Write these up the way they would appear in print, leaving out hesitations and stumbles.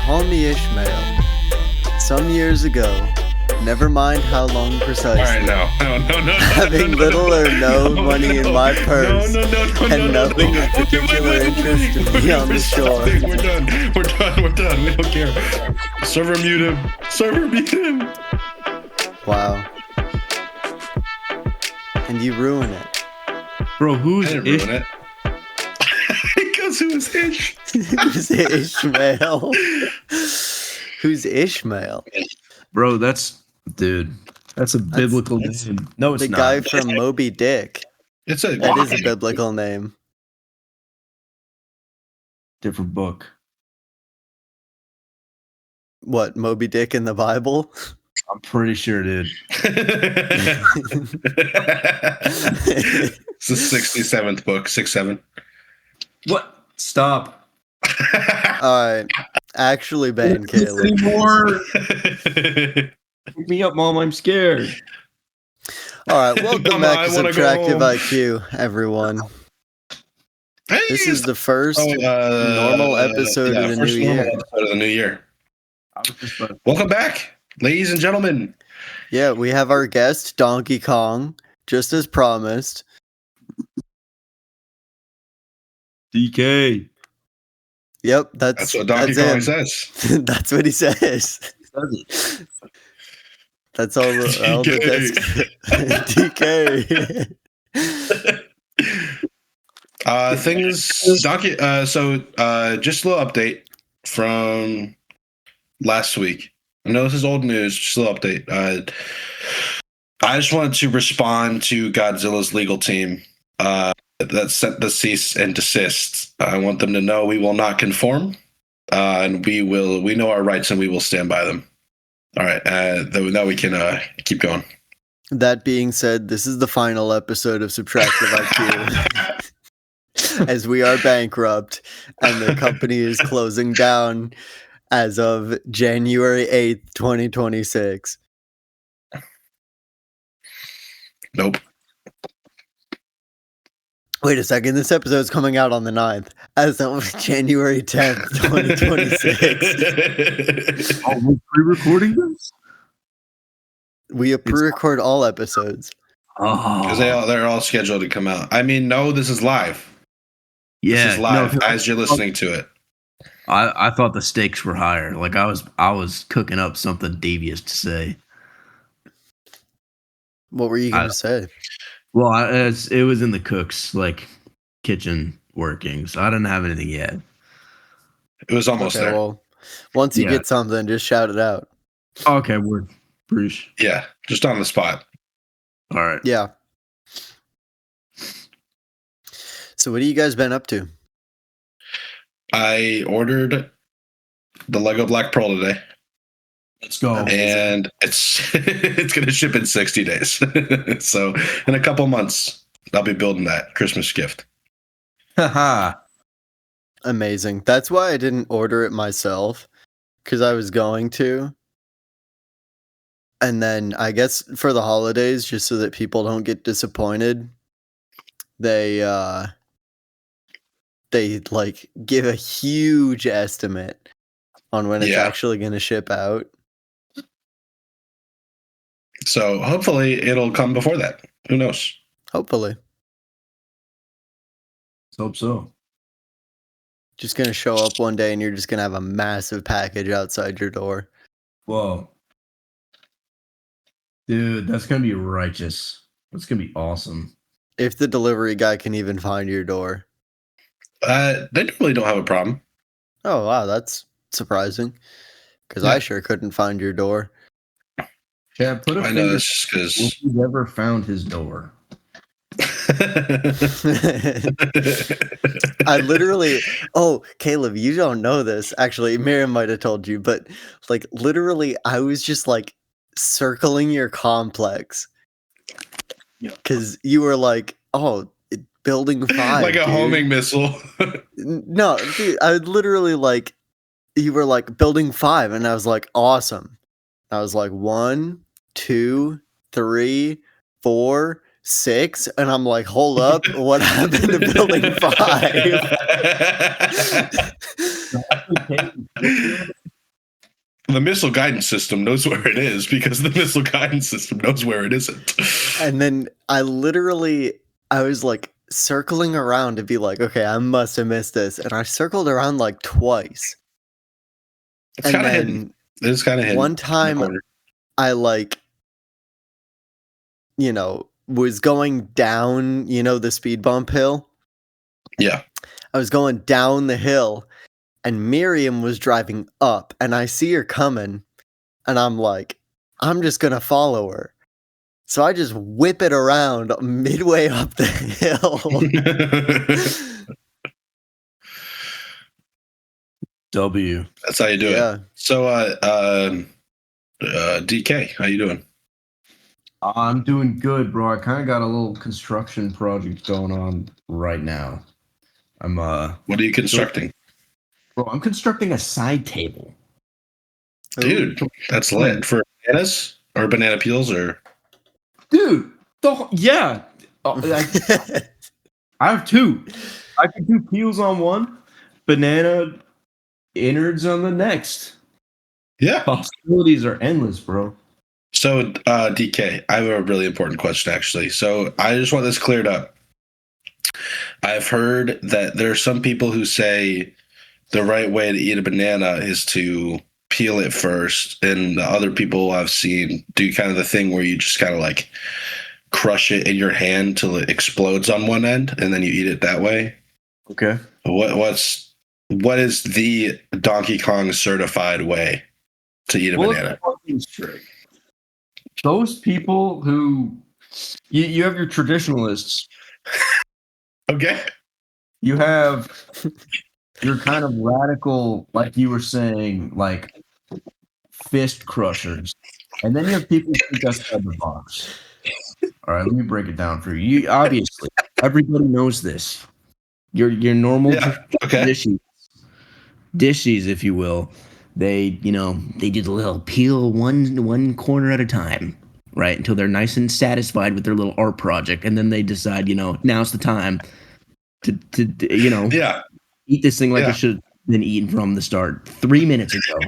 Call me Ishmael. Some years ago, never mind how long precisely. All right, no. Having little or no money in my purse and nothing of particular interest to me on the shore. We're done. We don't care. Server mute him. Wow. And you ruin it. Bro, who's I didn't Ish? ruin it. Because who's Ish? Who's Ishmael? Who's Ishmael? Bro, that's a biblical name. No, it's The not. guy from Moby Dick. That is a Why? biblical name. Different book. What, Moby Dick in the Bible? I'm pretty sure, dude. It's the 67th book, 6-7. What? Stop. Alright. Actually, ban Caleb. Anymore. Pick me up, Mom. I'm scared. Alright, welcome Mama, back to I wanna go Subtractive home. IQ, evereverone. Hey, This is the first normal episode of the new first normal year. episode of the new year. I was just about Welcome back, ladies and gentlemen. Yeah, we have our guest, Donkey Kong, just as promised. DK. Yep, That's what Donkey Kong him. says. That's what he says. That's all the DK. Things Donkey. So just a little update from last week. I know this is old news. Just a little update. I just wanted to respond to Godzilla's legal team that sent the cease and desist. I want them to know we will not conform, and we know our rights and we will stand by them. All right. Now we can keep going. That being said, this is the final episode of Subtractive IQ. As we are bankrupt and the company is closing down as of January 8th, 2026. Nope. Wait a second, this episode is coming out on the 9th, as of January 10th, 2026. Oh, we're pre-recording this? We pre-record all episodes. Because they're all scheduled to come out. I mean, no, this is live. Yeah, This is live no, as you're listening to it. I thought the stakes were higher. Like I was cooking up something devious to say. What were you going to say? Well, it was in the cook's kitchen workings. I didn't have anything yet. It was almost there. Well, once you get something, just shout it out. Okay, we're Bruce. Yeah, just on the spot. All right. Yeah. So what have you guys been up to? I ordered the Lego Black Pearl today. Let's go. And it's going to ship in 60 days. So in a couple months, I'll be building that Christmas gift. Haha. Amazing. That's why I didn't order it myself, because I was going to. And then I guess for the holidays, just so that people don't get disappointed, they give a huge estimate on when it's actually going to ship out. So hopefully it'll come before that. Who knows? Hopefully. Let's hope so. Just going to show up one day and you're just going to have a massive package outside your door. Whoa. Dude, that's going to be righteous. That's going to be awesome. If the delivery guy can even find your door. They normally don't have a problem. Oh, wow, that's surprising. Because I sure couldn't find your door. Yeah, put a I know it's just because if you never found his door. I literally, Caleb, you don't know this. Actually, Miriam might have told you, but literally, I was just circling your complex because you were building 5, like a dude. homing missile. No, dude, I would literally you were building 5, and I was like, awesome. I was like 1, 2, 3, 4, 6, and I'm like, hold up, what happened to building 5? The missile guidance system knows where it is because the missile guidance system knows where it isn't. And then I was like circling around to be like, okay, I must have missed this. And I circled around like twice. It's kind of hidden. It is kind of hidden. One time I like, was going down, the speed bump hill. Yeah. I was going down the hill and Miriam was driving up and I see her coming and I'm like, I'm just going to follow her. So I just whip it around midway up the hill. W. That's how you do it. So, DK, how you doing? I'm doing good, bro. I kind of got a little construction project going on right now. What are you constructing? Bro, I'm constructing a side table. Dude, that's lit. For bananas or banana peels or? Dude, yeah. I have two. I could do peels on one, banana innards on the next. Yeah. Possibilities are endless, bro. So, DK, I have a really important question, actually. So, I just want this cleared up. I've heard that there are some people who say the right way to eat a banana is to peel it first, and the other people I've seen do kind of the thing where you just kind of like crush it in your hand till it explodes on one end, and then you eat it that way. Okay. What is the Donkey Kong certified way to eat a banana? Those people who you have your traditionalists. Okay. You have your kind of radical, like you were saying, like fist crushers. And then you have people who think outside the box. All right, let me break it down for you. Obviously, everybody knows this. Your normal dishes, if you will. They do the little peel one corner at a time, right? Until they're nice and satisfied with their little art project. And then they decide, now's the time to eat this thing like it should have been eaten from the start 3 minutes ago.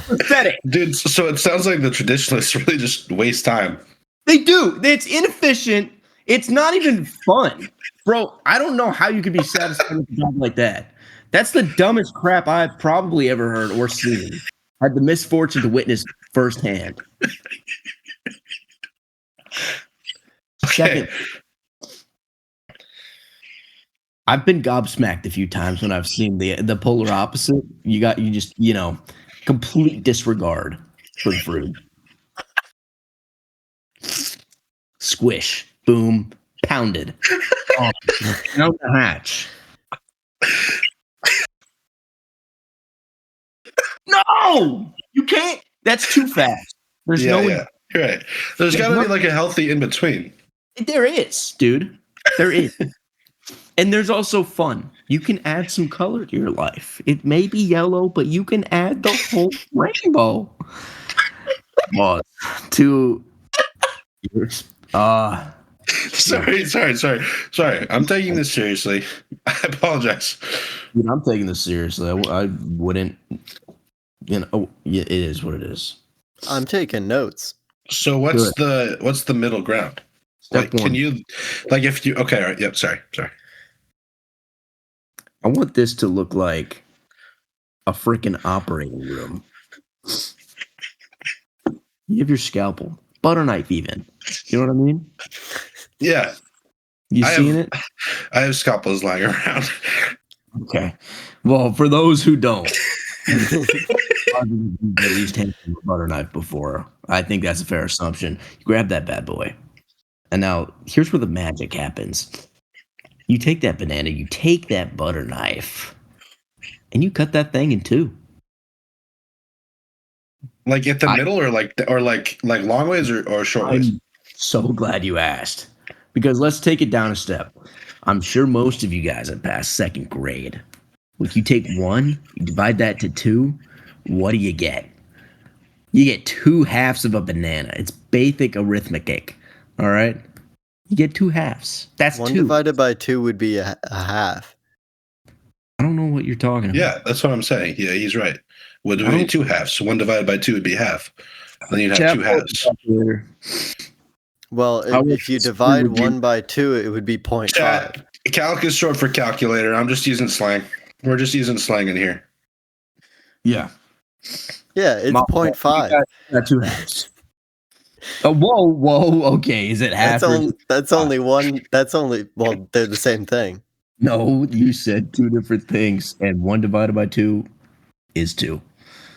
Pathetic. Dude, so it sounds like the traditionalists really just waste time. They do. It's inefficient. It's not even fun. Bro, I don't know how you could be satisfied with a job like that. That's the dumbest crap I've probably ever heard or seen. I had the misfortune to witness firsthand. Second, I've been gobsmacked a few times when I've seen the polar opposite. You just complete disregard for the fruit. Squish, boom, pounded. No hatch. No, you can't. That's too fast. There's You're right. There's got to be like a healthy in between. There is, dude. There is. And there's also fun. You can add some color to your life. It may be yellow, but you can add the whole rainbow. Sorry. I'm taking this seriously. I apologize. Dude, I'm taking this seriously. I wouldn't. It is what it is. I'm taking notes. So what's the middle ground? Step one. Can you if you okay? All right. Yep. Sorry. I want this to look like a freaking operating room. You have your scalpel, butter knife, even. You know what I mean? Yeah. You seen it? I have scalpels lying around. Okay. Well, for those who don't, at least handled a butter knife before. I think that's a fair assumption. You grab that bad boy. And now, here's where the magic happens. You take that banana, you take that butter knife, and you cut that thing in two. Like at the middle, or like long ways or short ways? I'm so glad you asked. Because let's take it down a step. I'm sure most of you guys have passed second grade. If you take one, you divide that to two, what do you get? You get 2 halves of a banana. It's basic arithmetic. All right? You get 2 halves. That's 1 2. divided by 2 would be a half. I don't know what you're talking about. Yeah, that's what I'm saying. Yeah, he's right. Would be 2 halves. So 1 divided by 2 would be half. Then you'd have 2 halves. Well, if you divide 1 by 2, it would be 0.5. Calc is short for calculator. I'm just using slang. We're just using slang in here. Yeah. Yeah, it's 0.5. Got 2 halves. Whoa. Okay, is it half? That's only one. That's only. Well, they're the same thing. No, you said 2 different things, and 1 divided by 2 is 2.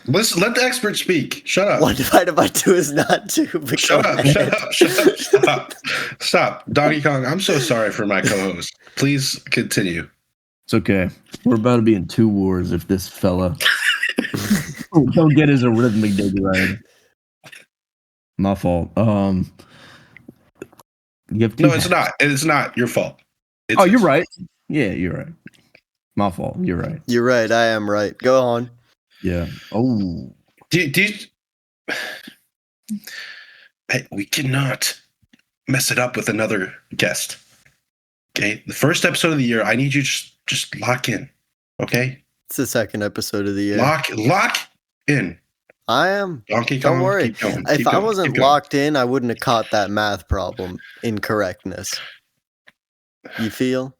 Listen, let the expert speak. Shut up. 1 divided by 2 is not 2. Shut up. Stop. Donkey Kong, I'm so sorry for my co-host. Please continue. It's okay. We're about to be in 2 wars if this fella don't get his arithmetic degree right. My fault. You have 2 No, it's not. It's not your fault. You're right. Yeah, you're right. My fault. You're right. You're right. I am right. Go on. Yeah. Oh. We cannot mess it up with another guest. Okay? The first episode of the year, I need you to just lock in. Okay? It's the second episode of the year. Lock in. I am. Donkey Kong, don't worry. If I wasn't locked in, I wouldn't have caught that math problem incorrectness. You feel?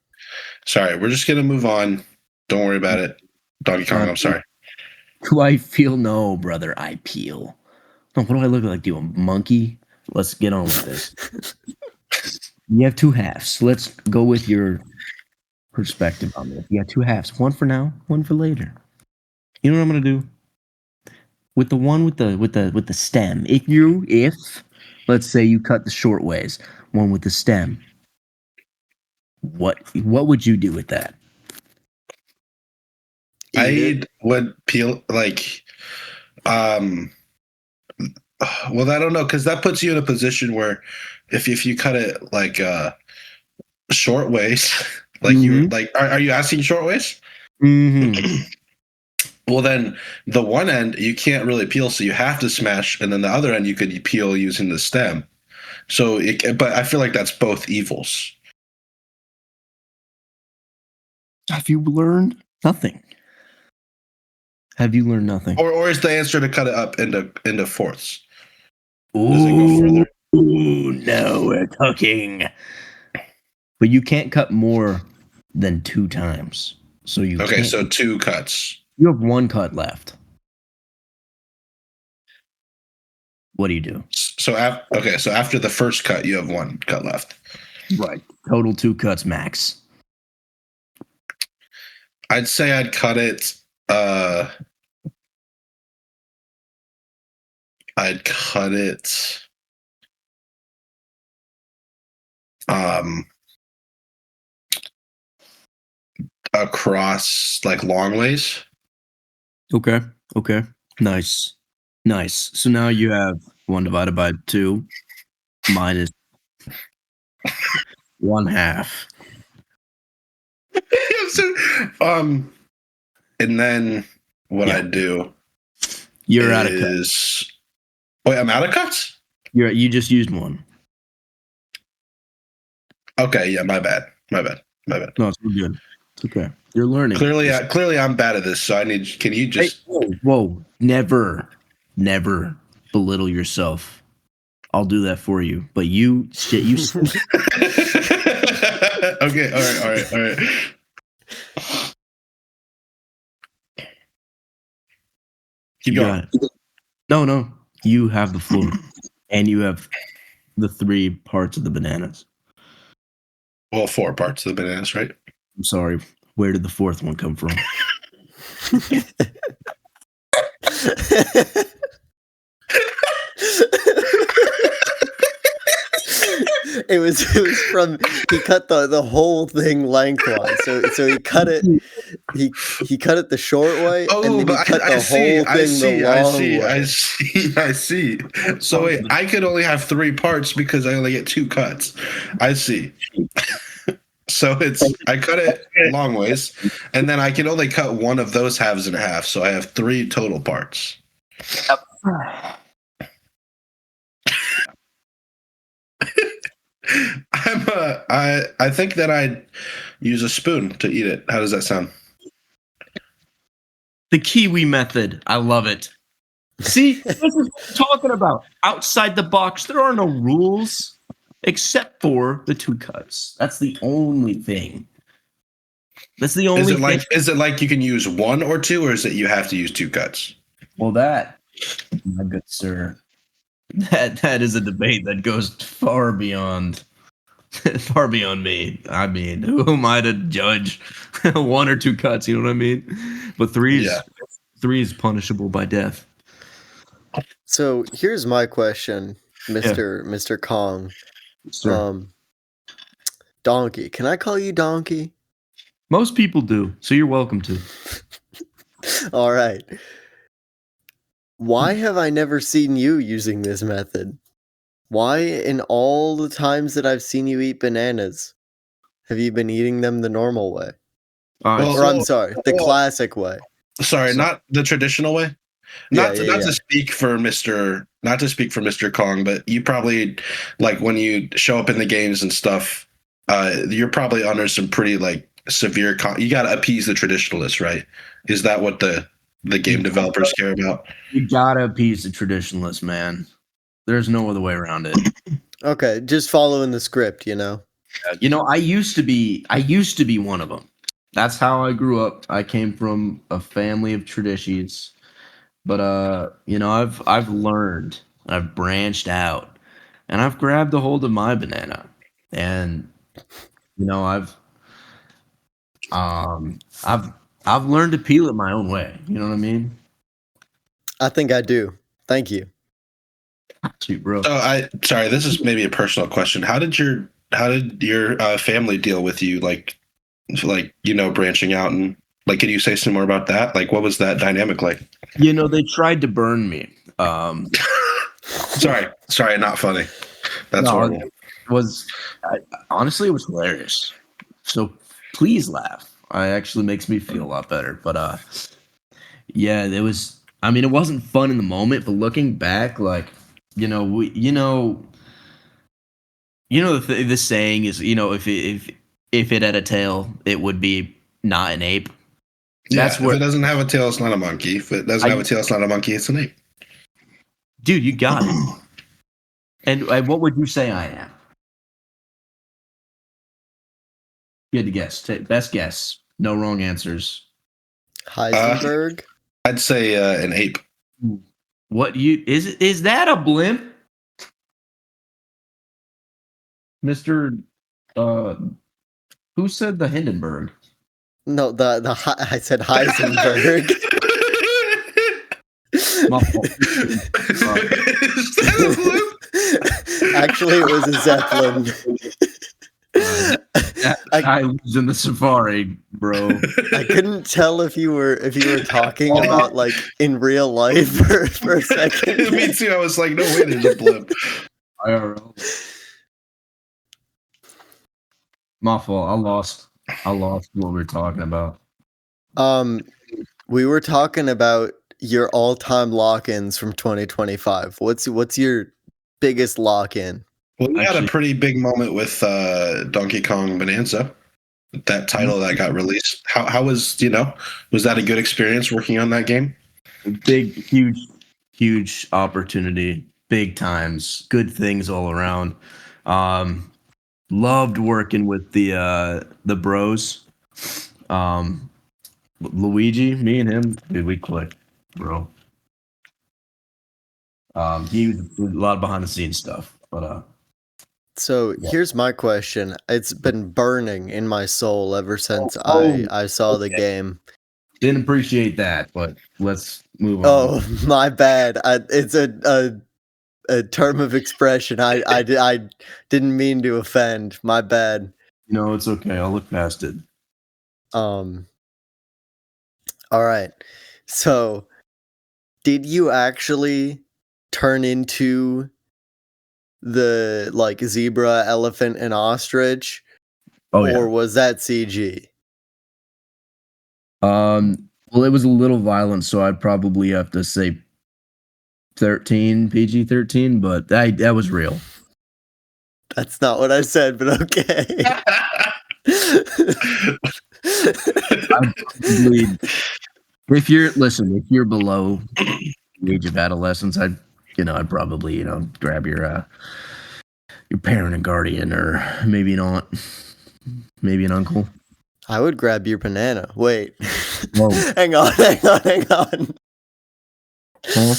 Sorry, we're just going to move on. Don't worry about it. Donkey Kong, I'm sorry. Do I feel? No, brother. I peel. No, what do I look like? Do a monkey? Let's get on with this. You have 2 halves. Let's go with your perspective on this. You got 2 halves. 1 for now, 1 for later. You know what I'm gonna do? With the one with the stem. If let's say you cut the short ways, 1 with the stem. What would you do with that? I would peel well, I don't know, because that puts you in a position where if you cut it short ways, are you asking short ways? Mm-hmm. Well, then the one end you can't really peel, so you have to smash, and then the other end you could peel using the stem. So, but I feel like that's both evils. Have you learned nothing? Have you learned nothing? Or is the answer to cut it up into fourths? Does it go further? Ooh, no, we're cooking. But you can't cut more than 2 times. So you okay, so 2 cuts. You have 1 cut left. What do you do? So after the first cut, you have 1 cut left. Right. Total 2 cuts max. I'd say I'd cut it. I'd cut it. Across long ways. Okay. Nice. So now you have 1 divided by 2 minus 1/2. And then what I'd do You're out of cuts. Wait, I'm out of cuts? You just used 1. Okay, yeah, my bad. No, it's good. It's okay. You're learning. Clearly I'm bad at this, so can you just... Hey, whoa. Never belittle yourself. I'll do that for you. But you Okay, all right. Keep going. No. You have the floor. And you have the 3 parts of the bananas. Well, 4 parts of the bananas, right? I'm sorry. Where did the 4th one come from? It was from, he cut the whole thing lengthwise. So he cut it he cut it the short way, and then he cut the whole thing the long way. I see. So wait, I could only have 3 parts because I only get 2 cuts. I see. So I cut it long ways, and then I can only cut one of those halves in half, so I have 3 total parts. I think that I'd use a spoon to eat it. How does that sound? The Kiwi method. I love it. See, this is what I'm talking about. Outside the box, there are no rules except for the 2 cuts. That's the only thing. That's the only thing. Is it like you can use 1 or 2, or is it you have to use 2 cuts? Well, that, my good sir, that is a debate that goes far beyond me. I mean, who am I to judge 1 or 2 cuts? You know what I mean? But 3 is punishable by death. So here's my question, Mr. Kong. Sir. Donkey. Can I call you Donkey? Most people do, so you're welcome to. All right. Why have I never seen you using this method? Why, in all the times that I've seen you eat bananas, have you been eating them the normal way? I'm sorry, the classic way. Sorry, not the traditional way. Not to speak for Mr. Kong, but you probably, like, when you show up in the games and stuff, you're probably under some pretty like severe. You got to appease the traditionalists, right? Is that what the game developers care about? You gotta appease the traditionalists, man. There's no other way around it. Okay, just following the script, you know. I used to be one of them. That's how I grew up. I came from a family of traditions. But I've learned, I've branched out, and I've grabbed a hold of my banana, and I've learned to peel it my own way. You know what I mean? I think I do. Thank you. Shoot, bro. Sorry, this is maybe a personal question. How did your family deal with you, like branching out, and like, can you say some more about that? Like, what was that dynamic like? They tried to burn me. Sorry, not funny. That's horrible. Honestly, it was hilarious. So please laugh. It actually makes me feel a lot better. But it was. I mean, it wasn't fun in the moment, but looking back, like, the saying is, if it had a tail, it would be not an ape. If it doesn't have a tail, it's not a monkey. If it doesn't have a tail, it's not a monkey. It's an ape. Dude, you got it. And what would you say I am? You had to guess. Best guess. No wrong answers. Heisenberg? I'd say an ape. What is that a blimp? Mr. Who said the Hindenburg? No, I said Heisenberg. Actually, it was a Zeppelin. I was in the safari, bro. I couldn't tell if you were talking about, like, in real life for a second. Me too. I was like, no way, there's a blimp. IRL. My fault. I lost what we were talking about. We were talking about your all-time lock-ins from 2025. What's your biggest lock-in? Well, we had a pretty big moment with Donkey Kong Bonanza. That title that got released. How was that a good experience working on that game? Big, huge opportunity. Big times. Good things all around. Loved working with the bros. Luigi, me and him, dude, we clicked, bro. He was a lot of behind the scenes stuff, but So here's my question. It's been burning in my soul ever since I saw the game. Didn't appreciate that, but let's move on. Oh, my bad. It's a term of expression. I didn't mean to offend. My bad. No, it's okay. I'll look past it. All right. So, did you actually turn into the, like, zebra, elephant, and ostrich? Oh, yeah. Or was that CG? Well, it was a little violent, so I'd probably have to say 13, PG-13, but that was real. That's not what I said, but okay. If you're below the age of adolescence, I'd probably grab your parent and guardian, or maybe an aunt, maybe an uncle. I would grab your banana. Wait. Whoa. hang on. Huh?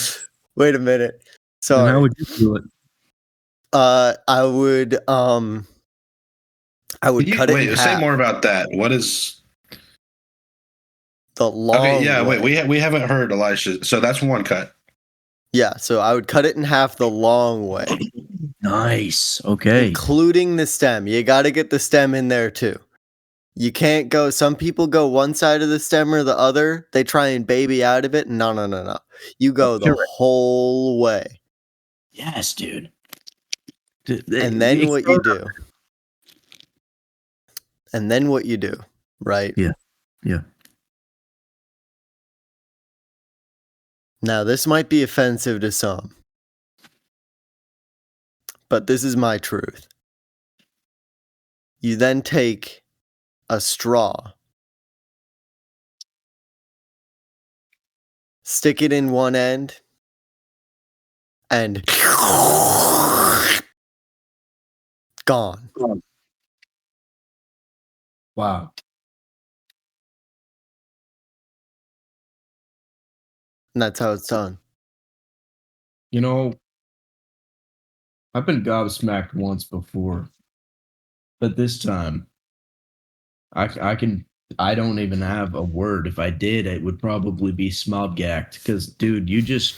Wait a minute. And Sorry. how would you do it? I would cut it in half. Say more about that. What is the long way. Wait, we haven't heard Elisha. So that's one cut. Yeah, so I would cut it in half the long way. Nice. Okay. Including the stem. You got to get the stem in there too. You can't go, some people go one side of the stem or the other. They try and baby out of it. No. You go the whole way. Yes, dude. And then what you do. And then what you do, right? Yeah. Now, this might be offensive to some, but this is my truth. You then take a straw, stick it in one end, and gone. Wow. And that's how it's done. I've been gobsmacked once before, but this time I don't even have a word. If I did, it would probably be smobgacked, because dude, you just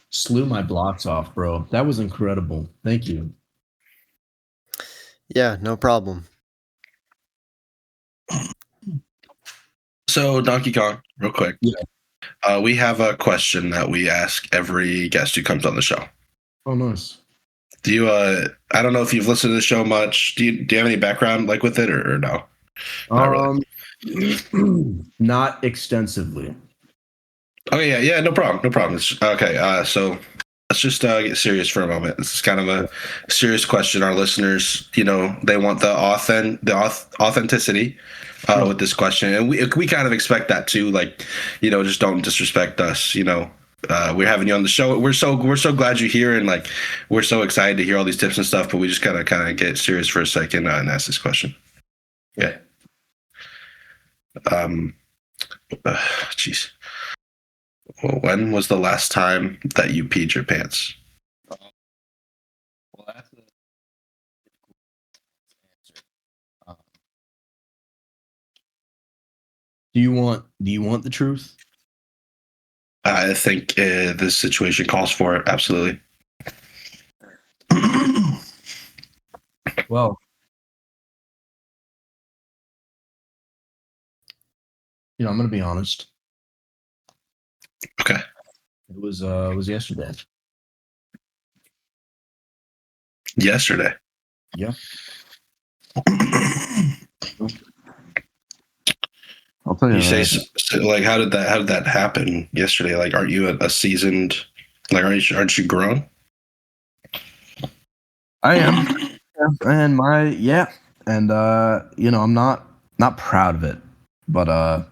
slew my blocks off, bro. That was incredible. Thank you. Yeah, no problem. So Donkey Kong, real quick. Yeah. We have a question that we ask every guest who comes on the show. Oh, nice. Do you I don't know if you've listened to the show much. Do you have any background with it, or no? Not really. Not extensively. Okay, yeah, no problem. Okay, so let's just get serious for a moment. This is kind of a serious question. Our listeners, they want the authenticity with this question, and we kind of expect that too. Just don't disrespect us. We're having you on the show. We're so glad you're here, and we're so excited to hear all these tips and stuff. But we just gotta kind of get serious for a second and ask this question. Yeah. Jeez. Well, when was the last time that you peed your pants? Well, that's a answer. Do you want the truth? I think this situation calls for it. Absolutely. Well, I'm going to be honest. Okay. It was yesterday. Yesterday. Yeah. I'll tell you. You say how did that happen yesterday? Aren't you a seasoned? Aren't you grown? I am. And and I'm not proud of it, but I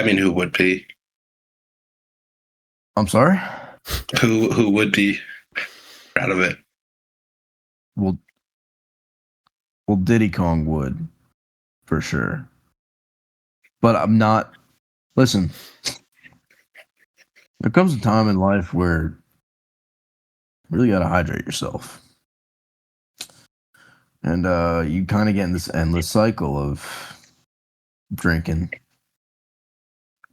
mean, who would be? I'm sorry? Who would be proud of it? Well, Diddy Kong would, for sure. But I'm not. Listen, there comes a time in life where you really got to hydrate yourself. And you kind of get in this endless cycle of drinking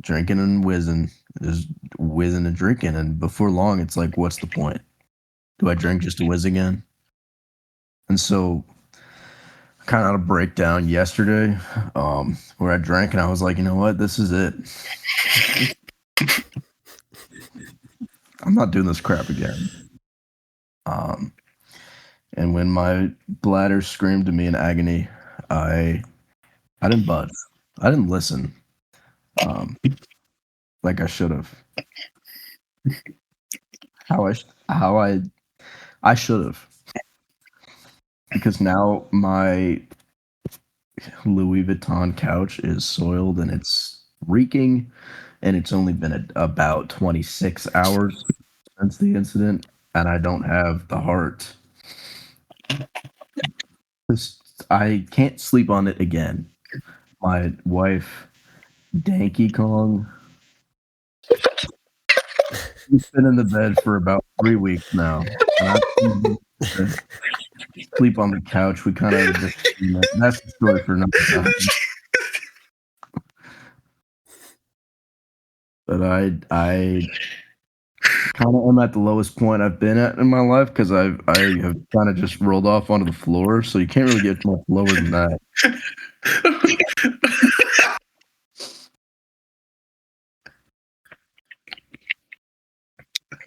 and whizzing. There's whizzing and drinking. And before long, it's like, what's the point? Do I drink just to whiz again? And so I kind of had a breakdown yesterday where I drank and I was like, you know what? This is it. I'm not doing this crap again. And when my bladder screamed to me in agony, I didn't budge. I didn't listen. Like I should have. I should have. Because now my Louis Vuitton couch is soiled and it's reeking, and it's only been about 26 hours since the incident, and I don't have the heart. I can't sleep on it again. My wife, Danky Kong, she's been in the bed for about 3 weeks now, and I sleep on the couch. We kind of just, that's the story for another time. But I kind of am at the lowest point I've been at in my life because I have kind of just rolled off onto the floor, so you can't really get much lower than that.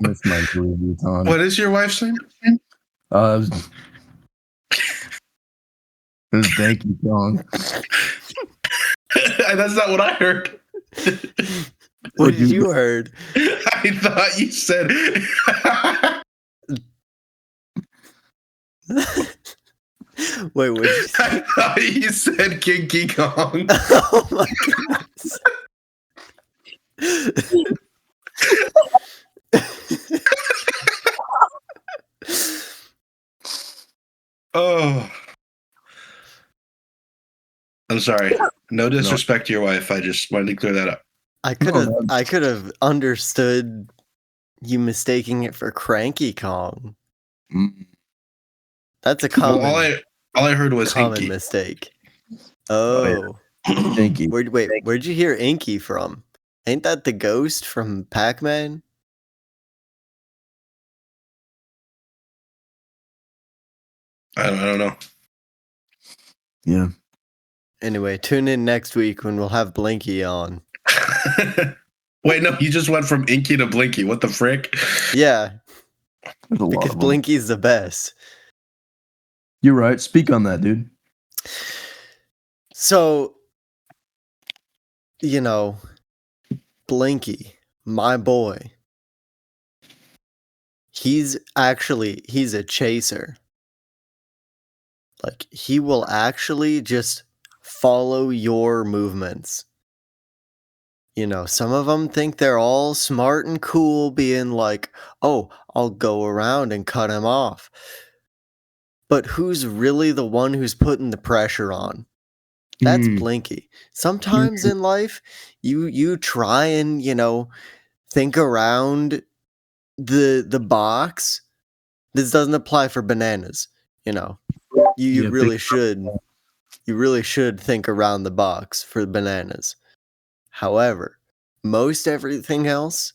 That's my Louis Vuitton. What is your wife's name? It was Danky Kong. That's not what I heard. What did you heard? I thought you said. Wait, what? I thought you said Kinky Kong. Oh my god. Oh. I'm sorry. No disrespect to your wife. I just wanted to clear that up. I could have understood you mistaking it for Cranky Kong. That's a common. Well, all I heard was common Inky. mistake. Oh, Inky. Where'd you hear Inky from? Ain't that the ghost from Pac-Man? I don't know. Yeah. Anyway, tune in next week when we'll have Blinky on. Wait, no, you just went from Inky to Blinky. What the frick? Yeah, Because because Blinky's the best. You're right. Speak on that, dude. So, Blinky, my boy, he's a chaser. Like, he will actually just follow your movements. Some of them think they're all smart and cool, being like, oh, I'll go around and cut him off. But who's really the one who's putting the pressure on? That's Blinky. Sometimes in life, you try and, think around the box. This doesn't apply for bananas, You really should. You really should think around the box for bananas. However, most everything else,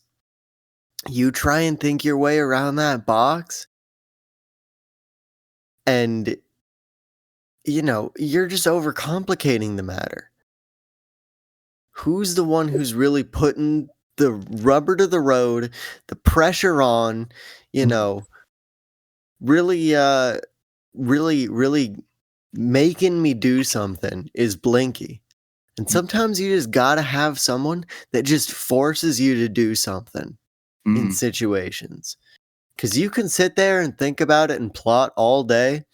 you try and think your way around that box, and you're just overcomplicating the matter. Who's the one who's really putting the rubber to the road, the pressure on, really making me do something is Blinky. And sometimes you just gotta have someone that just forces you to do something in situations. Because you can sit there and think about it and plot all day.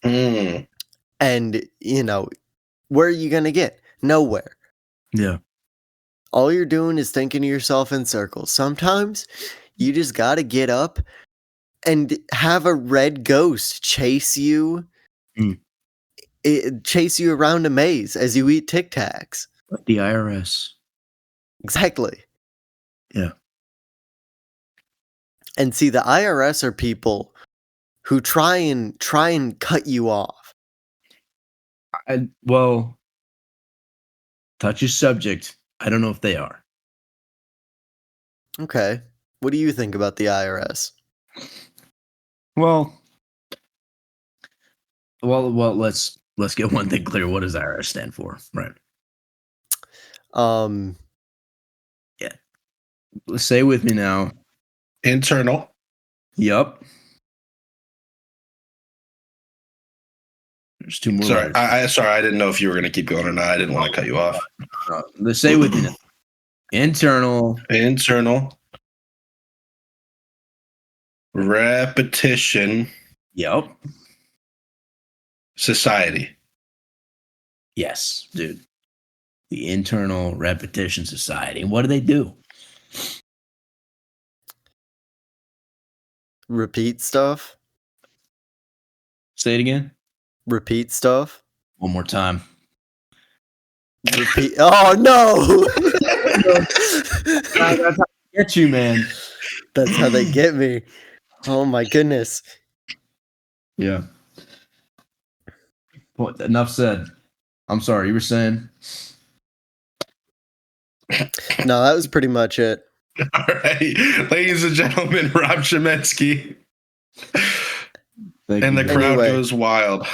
And, where are you going to get? Nowhere. Yeah. All you're doing is thinking to yourself in circles. Sometimes you just got to get up and have a red ghost chase you. Chase you around a maze as you eat Tic Tacs. Like the IRS. Exactly. Yeah. And see, the IRS are people who try and cut you off. Touchy subject. I don't know if they are. Okay. What do you think about the IRS? Well, let's get one thing clear. What does IRS stand for? Right. Yeah. Say with me now. Internal. Yup. There's two more. Sorry, I didn't know if you were going to keep going or not. I didn't want to cut you off. Let's say with me now. Internal. Repetition. Yup. Society. Yes, dude. The Internal Repetition Society. What do they do? Repeat stuff. Say it again. Repeat stuff. One more time. Repeat. Oh no! That's how they get you, man. That's how they get me. Oh my goodness. Yeah. Point. Enough said. I'm sorry. You were saying. No, that was pretty much it. All right, ladies and gentlemen, Rob Shemenski. And the crowd Anyway. goes wild.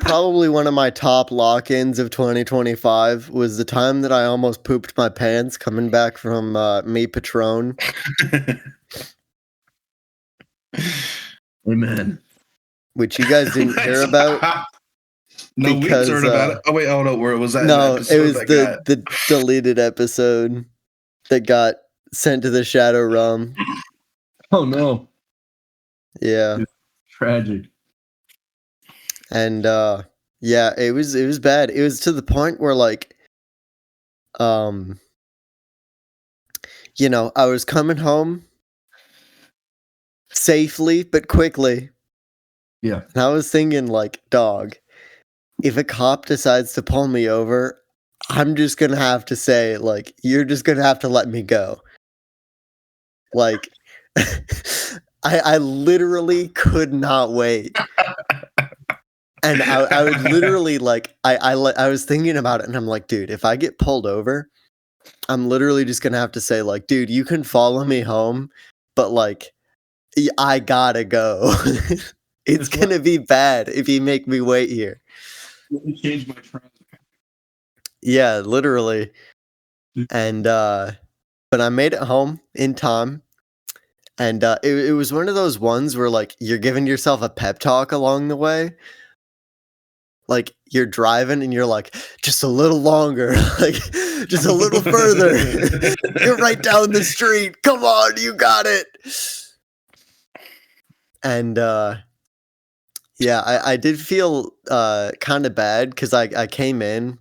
Probably one of my top lock-ins of 2025 was the time that I almost pooped my pants coming back from me Patron. Amen. Which you guys didn't hear about. No, because, we heard about it. Oh wait, oh no, where was that? No, an it was that the deleted episode that got sent to the Shadow Realm. Oh no. Yeah. Tragic. And yeah, it was bad. It was to the point where like you know, I was coming home safely but quickly. Yeah. And I was thinking like, dog, if a cop decides to pull me over, I'm just going to have to say like, you're just going to have to let me go. Like I literally could not wait. And I would literally like I was thinking about it and I'm like, dude, if I get pulled over, I'm literally just gonna have to say like, dude, you can follow me home, but like I gotta go. It's gonna be bad if you make me wait here. Let me change my transit. Yeah, literally. And but I made it home in time. And it was one of those ones where like you're giving yourself a pep talk along the way. Like you're driving and you're like, just a little longer, like just a little further. You're right down the street. Come on, you got it. And yeah, I did feel kind of bad because I came in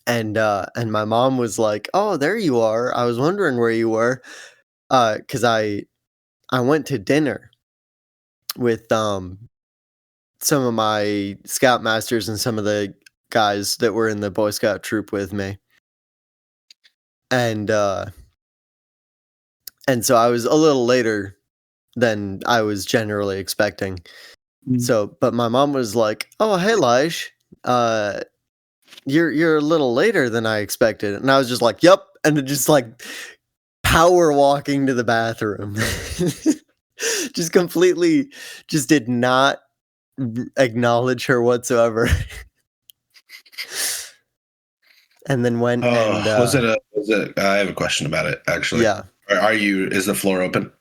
and my mom was like, "Oh, there you are. I was wondering where you were." Because I went to dinner with some of my scoutmasters and some of the guys that were in the Boy Scout troop with me. And so I was a little later than I was generally expecting. So, but my mom was like, "Oh, hey, Leish, you're a little later than I expected," and I was just like, "Yep," and it just like power walking to the bathroom, just completely, just did not acknowledge her whatsoever, and then went and was it? I have a question about it actually. Yeah, Are you? Is the floor open?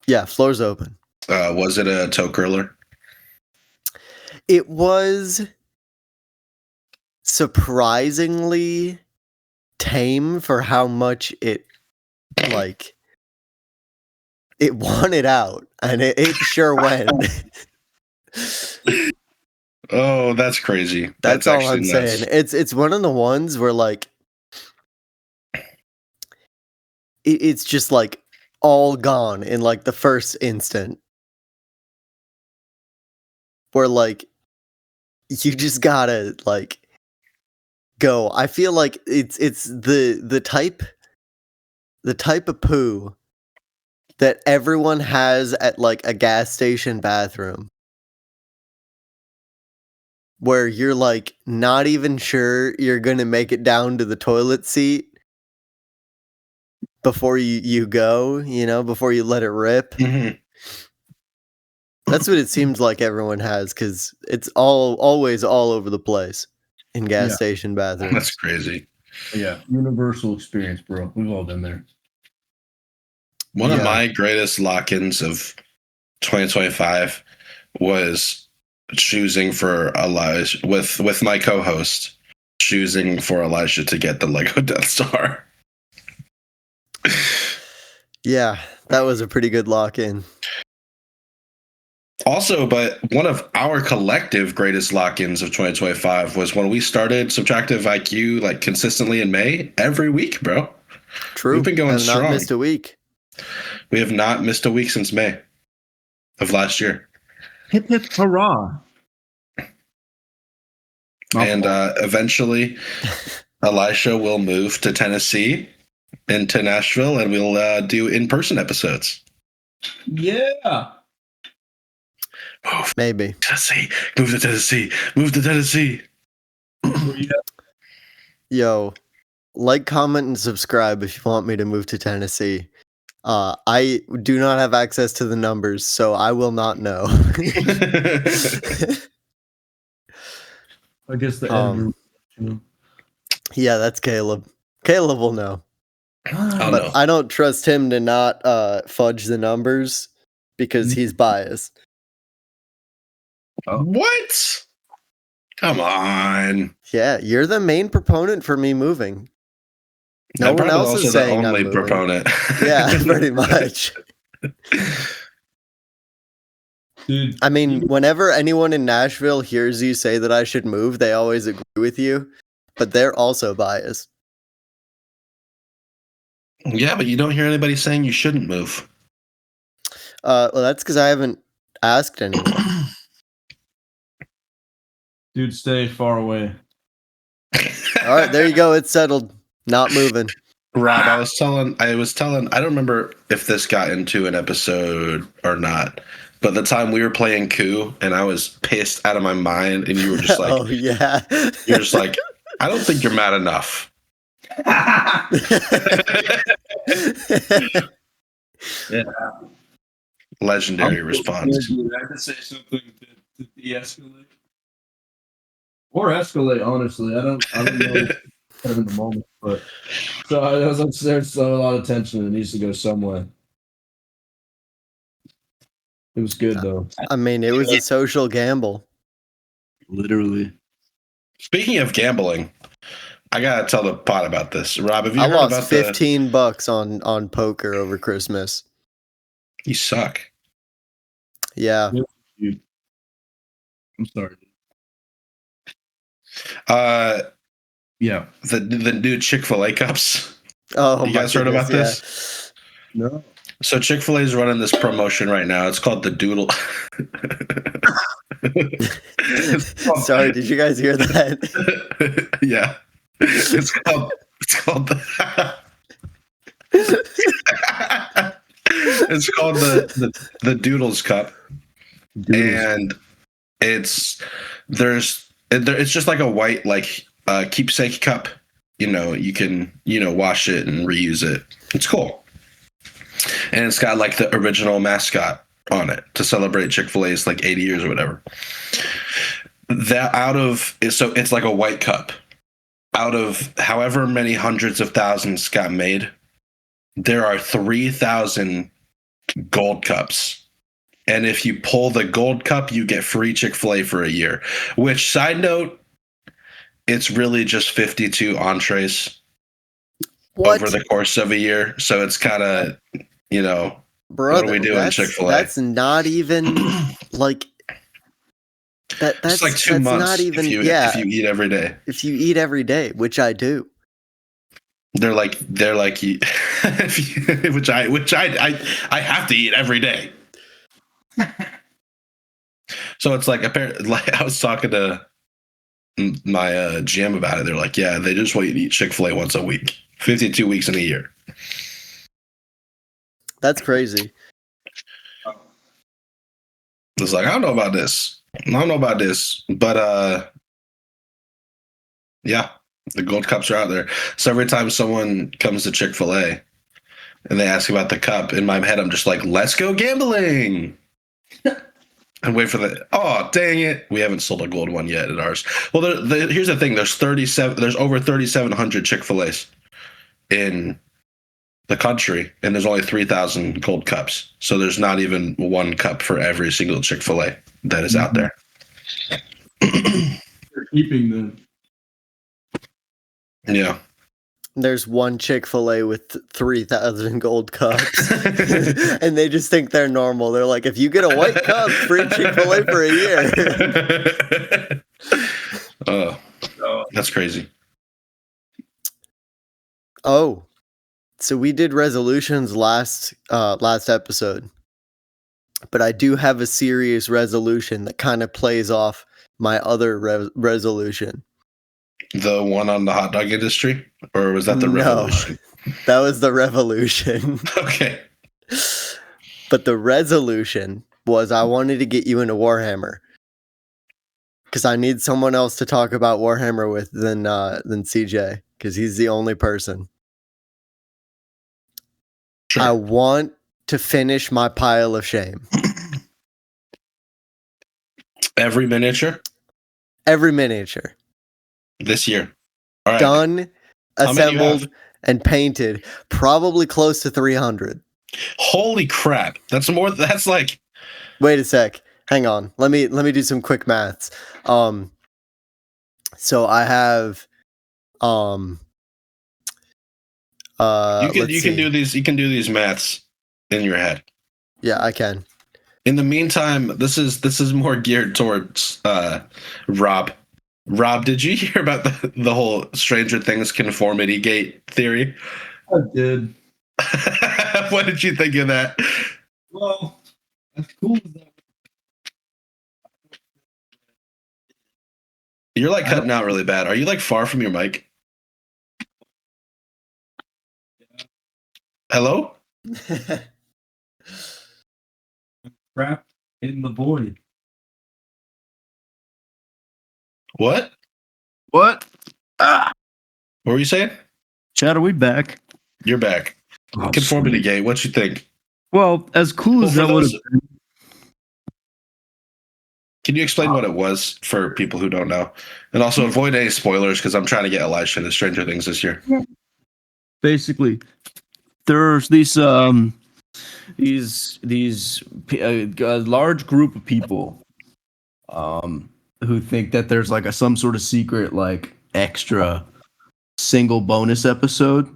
yeah, floor's open. Was it a toe curler? It was surprisingly tame for how much it like it wanted out, and it sure went. Oh, that's crazy. That's all actually I'm nuts. saying. It's one of the ones where like it's just like all gone in like the first instant. Where like you just gotta like go. I feel like it's the type of poo that everyone has at like a gas station bathroom. Where you're like not even sure you're gonna make it down to the toilet seat before you go, you know, before you let it rip. Mm-hmm. That's what it seems like everyone has, because it's always all over the place in gas station bathrooms. That's crazy. Yeah, universal experience, bro. We've all been there. One of my greatest lock-ins of 2025 was choosing for Elijah with my co-host, choosing for Elijah to get the Lego Death Star. Yeah, that was a pretty good lock-in. Also, but one of our collective greatest lock-ins of 2025 was when we started Subtractive IQ like consistently in May every week, bro. True. We've been going Have strong. not missed a week. We have not missed a week since May of last year. Hip hip hurrah! And eventually, Elisha will move to Tennessee, into Nashville, and we'll do in-person episodes. Yeah. Move Maybe. Tennessee. Move to Tennessee. Move to Tennessee. Yo, like, comment, and subscribe if you want me to move to Tennessee. I do not have access to the numbers, so I will not know. I guess the editor. Yeah, that's Caleb. Caleb will know. Oh, But no. I don't trust him to not fudge the numbers because he's biased. What? Come on. Yeah, you're the main proponent for me moving. No I'm one probably else also is the saying I'm only moving. proponent. Yeah, pretty much. Dude, I mean, whenever anyone in Nashville hears you say that I should move, they always agree with you, but they're also biased. Yeah, but you don't hear anybody saying you shouldn't move. Well, that's because I haven't asked anyone. dude, stay far away. All right, there you go. It's settled. Not moving. Rob, I was telling, I don't remember if this got into an episode or not, but the time we were playing Coup and I was pissed out of my mind and you were just like, Oh, yeah. you're just like, I don't think you're mad enough. Yeah. Legendary response. I had to say something to de-escalate. Or escalate, honestly. I don't know in the moment, but so I was upstairs, so a lot of tension. It needs to go somewhere. It was good though. I mean, it was a social gamble. Literally. Speaking of gambling, I gotta tell the pod about this. Rob, have you I heard lost about $15 on poker over Christmas. You suck. Yeah. Dude. I'm sorry. Yeah. The new Chick-fil-A cups. Oh, You guys heard about this? No. So Chick-fil-A is running this promotion right now. It's called the Doodle. Sorry, did you guys hear that? Yeah. It's called it's called the Doodles Cup. And it's just like a white keepsake cup. You know, you can wash it and reuse it. It's cool. And it's got like the original mascot on it to celebrate Chick-fil-A's like 80 years or whatever. So it's like a white cup. Out of however many hundreds of thousands got made, there are 3,000 gold cups. And if you pull the gold cup, you get free Chick-fil-A for a year. Which, side note, it's really just 52 entrees over the course of a year. So it's kind of, Brother, what are we doing, Chick-fil-A? That's not even like that. That's it's like 2 months. Not even if you eat every day. If you eat every day, which I do. They're like which I have to eat every day. So it's like apparently, like I was talking to my GM about it. They're like, yeah, they just want you to eat Chick-fil-A once a week, 52 weeks in a year. That's crazy. It's like I don't know about this, but yeah, the gold cups are out there. So every time someone comes to Chick-fil-A and they ask about the cup, in my head I'm just like, let's go gambling. And wait for oh, dang it. We haven't sold a gold one yet at ours. Well, here's the thing. There's over 3,700 Chick-fil-A's in the country, and there's only 3,000 gold cups. So there's not even one cup for every single Chick-fil-A that is out there. They're keeping them. Yeah. there's one Chick-fil-A with 3,000 gold cups, and they just think they're normal. They're like, if you get a white cup, free Chick-fil-A for a year. Oh, that's crazy. Oh, so we did resolutions last episode, but I do have a serious resolution that kind of plays off my other resolution. The one on the hot dog industry, or was that the revolution? That was the revolution. Okay. But the resolution was I wanted to get you into Warhammer. Because I need someone else to talk about Warhammer with than CJ. Because he's the only person. Sure. I want to finish my pile of shame. Every miniature? Every miniature. This year. All right. Done, assembled, and painted. Probably close to 300. Holy crap. That's more. That's like. Wait a sec. Hang on. Let me do some quick maths. So I have you can do these maths in your head. Yeah, I can. In the meantime, this is more geared towards Rob. Rob, did you hear about the whole Stranger Things conformity gate theory? I did. What did you think of that? Well, as cool as that. You're like cutting out really bad. Are you like far from your mic? Hello? Trapped in the void. What? What? What were you saying? Chad, are we back? You're back. Oh, Conformity sweet. gate. What you think? Well, as cool as Well, that would have been. Can you explain what it was for people who don't know? And also avoid any spoilers because I'm trying to get Elisha into Stranger Things this year. Basically, there's these a large group of people who think that there's like some sort of secret like extra single bonus episode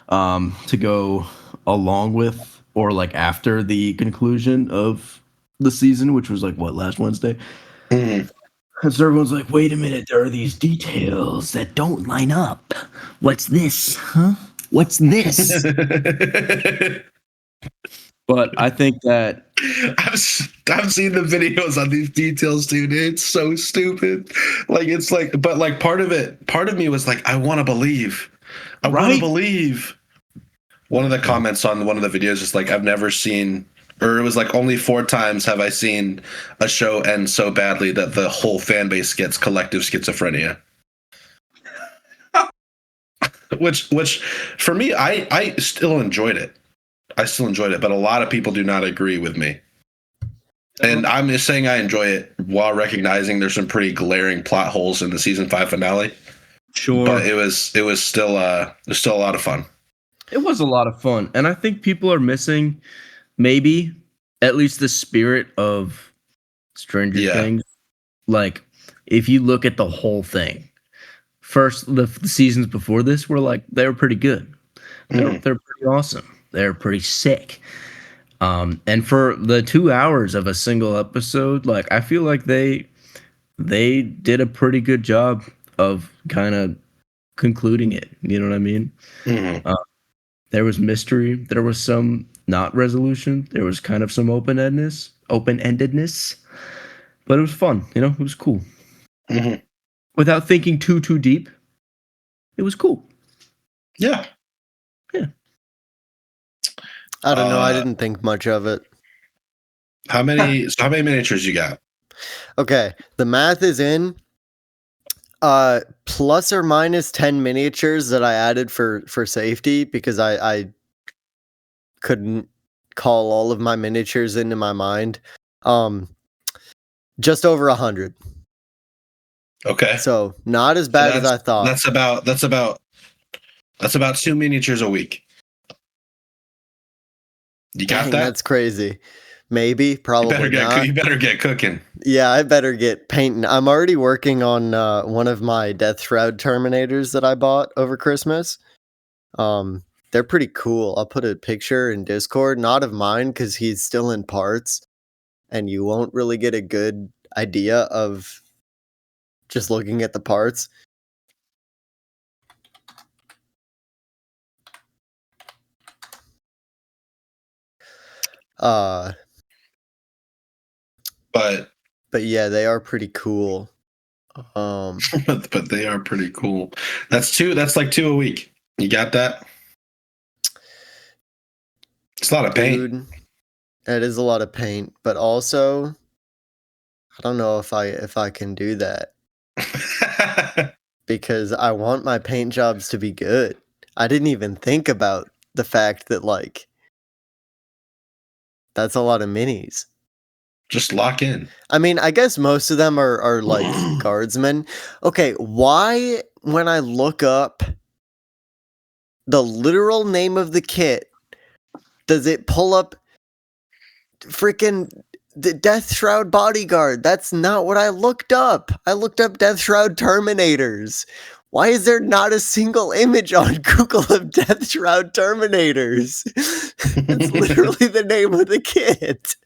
to go along with or like after the conclusion of the season, which was like what, last Wednesday. Mm. And so everyone's like, wait a minute, there are these details that don't line up. What's this? Huh? What's this? But I think that I've seen the videos on these details, dude. It's so stupid. Like it's like, but like part of me was like, I want to believe. I want to believe. One of the comments on one of the videos is like, I've never seen, or it was like only 4 times have I seen a show end so badly that the whole fan base gets collective schizophrenia. which for me, I still enjoyed it. But a lot of people do not agree with me. And I'm just saying I enjoy it while recognizing there's some pretty glaring plot holes in the season 5 finale. Sure. But it was still a lot of fun. It was a lot of fun. And I think people are missing maybe at least the spirit of Stranger Things. Like, if you look at the whole thing, first, the seasons before this were like, they were pretty good. They're pretty awesome. They're pretty sick. And for the 2 hours of a single episode, like, I feel like they did a pretty good job of kind of concluding it. You know what I mean? Mm-hmm. There was mystery. There was some not resolution. There was kind of some open-endedness. But it was fun. You know, it was cool. Mm-hmm. Without thinking too deep, it was cool. Yeah. Yeah. I don't know. I didn't think much of it. How many miniatures you got? Okay, the math is in. Plus or minus 10 miniatures that I added for safety because I couldn't call all of my miniatures into my mind. Just over 100. Okay. So not as bad as I thought. That's about 2 miniatures a week. You got Dang, that? That's crazy. Maybe, probably not. You better get cooking. Yeah, I better get painting. I'm already working on one of my Death Shroud Terminators that I bought over Christmas. They're pretty cool. I'll put a picture in Discord, not of mine because he's still in parts, and you won't really get a good idea of just looking at the parts. But yeah, they are pretty cool. but they are pretty cool. That's like 2 a week. You got that? It's a lot of paint. Dude, that is a lot of paint, but also I don't know if I can do that because I want my paint jobs to be good. I didn't even think about the fact that like that's a lot of minis. Just lock in. I mean, I guess most of them are like guardsmen. Okay, why when I look up the literal name of the kit does it pull up freaking the Death Shroud Bodyguard? That's not what I looked up. I looked up Death Shroud Terminators. Why is there not a single image on Google of Death Shroud Terminators? It's literally the name of the kit.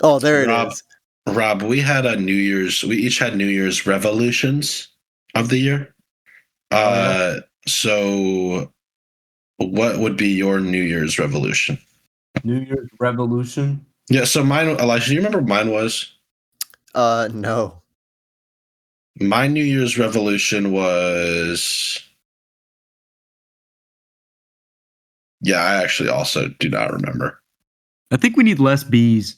Oh, there it is. Rob, we had we each had New Year's revolutions of the year. So what would be your New Year's revolution? New Year's revolution? Yeah, so mine, Elijah, do you remember what mine was? No. My New Year's revolution was... Yeah, I actually also do not remember. I think we need less bees.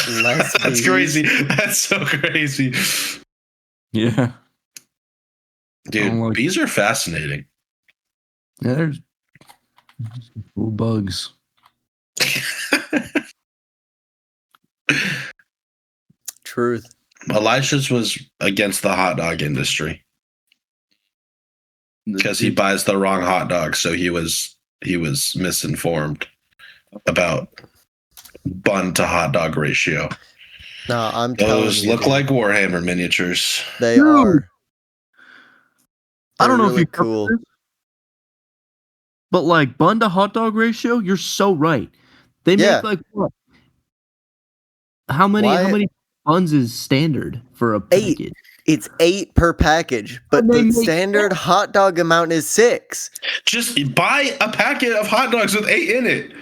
Less That's bees. crazy. That's so crazy. Yeah. Dude, bees are fascinating. Yeah, there's cool bugs. Truth. Elijah's was against the hot dog industry because he buys the wrong hot dog, so he was misinformed about bun to hot dog ratio. No, I'm telling Those you, look dude, like Warhammer miniatures. they Dude. are. I don't know really if you cool. this, but like bun to hot dog ratio, you're so right. They Yeah. make like what? How many buns is standard for a package? 8. It's 8 per package, but the standard hot dog amount is 6. Just buy a packet of hot dogs with 8 in it.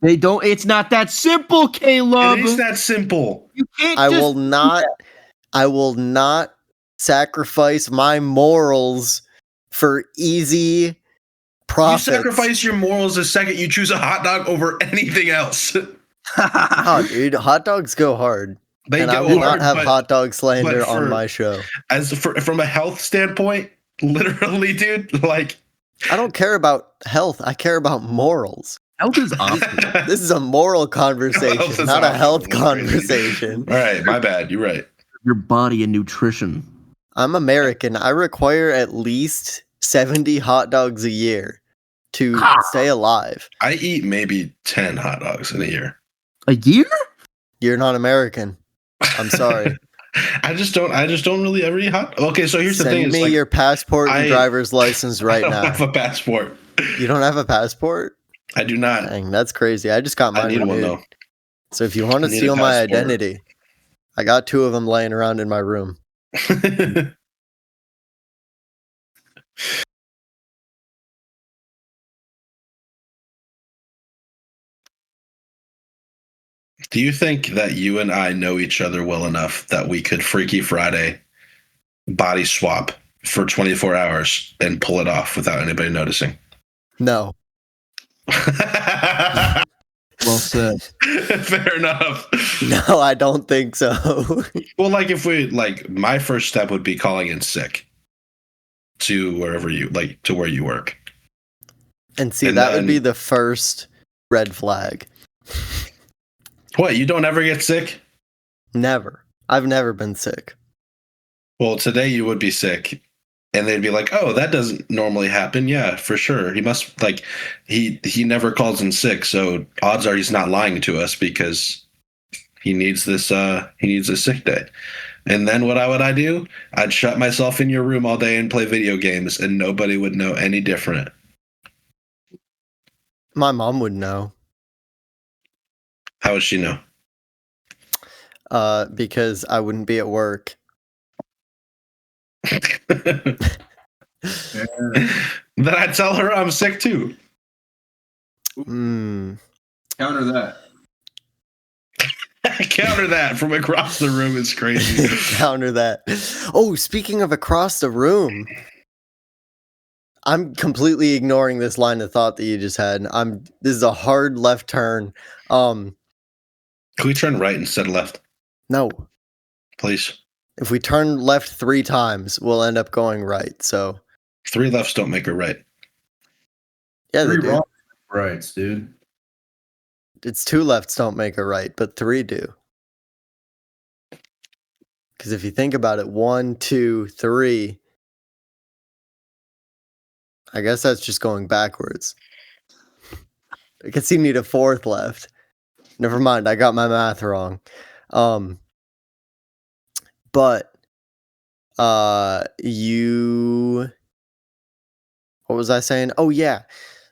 They don't. It's not that simple, Caleb. It is that simple. You can't. I will not sacrifice my morals for easy profits. You sacrifice your morals the second you choose a hot dog over anything else. Oh, dude, hot dogs go hard. And I will not have hot dog slander on my show. From a health standpoint, literally, dude, like... I don't care about health. I care about morals. Health is awesome. This is a moral conversation, not a health conversation. All right, my bad. You're right. Your body and nutrition. I'm American. I require at least 70 hot dogs a year to stay alive. I eat maybe 10 hot dogs in a year. A year? You're not American. I'm sorry. I just don't really ever eat hot. Okay, so here's the thing: send me your passport and driver's license right now. I don't have a passport. You don't have a passport? I do not. Dang, that's crazy. I just got mine. I need one though. So if you want to steal my identity, I got 2 of them laying around in my room. Do you think that you and I know each other well enough that we could Freaky Friday body swap for 24 hours and pull it off without anybody noticing? No. Well said. Fair enough. No, I don't think so. Well, like if we my first step would be calling in sick to wherever you to where you work. And see, that would be the first red flag. What, you don't ever get sick? Never. I've never been sick. Well, today you would be sick. And they'd be like, oh, that doesn't normally happen. Yeah, for sure. He must, he never calls in sick. So odds are he's not lying to us because he needs this sick day. And then what would I do? I'd shut myself in your room all day and play video games, and nobody would know any different. My mom would know. How would she know? Because I wouldn't be at work. Then I'd tell her I'm sick too. Hmm. Counter that. Counter that from across the room is crazy. Counter that. Oh, speaking of across the room, I'm completely ignoring this line of thought that you just had. This is a hard left turn. Can we turn right instead of left, No. please? If we turn left 3 times, we'll end up going right. So 3 lefts don't make a right. yeah, they 3 do. wrong rights, dude. It's 2 lefts don't make a right, but 3 do. Because if you think about it, 1, 2, 3. I guess that's just going backwards. I guess you need a 4th left. Never mind, I got my math wrong. But what was I saying? Oh yeah.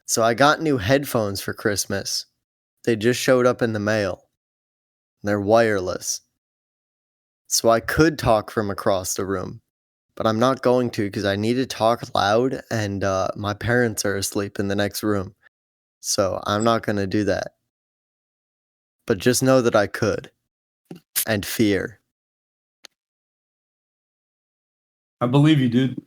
So I got new headphones for Christmas. They just showed up in the mail. They're wireless. So I could talk from across the room, but I'm not going to because I need to talk loud and my parents are asleep in the next room. So I'm not going to do that. But just know that I could. And fear. I believe you, dude.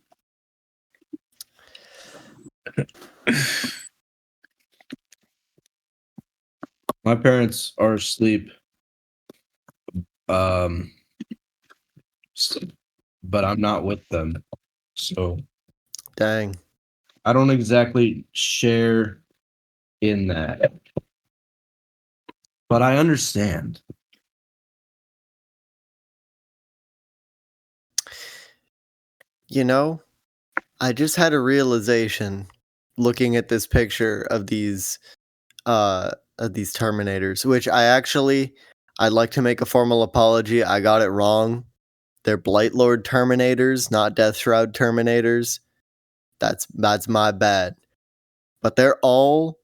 My parents are asleep. But I'm not with them. So Dang. I don't exactly share in that. But I understand. You know, I just had a realization looking at this picture of these Terminators, which I'd like to make a formal apology. I got it wrong. They're Blightlord Terminators, not Death Shroud Terminators. That's my bad. But they're all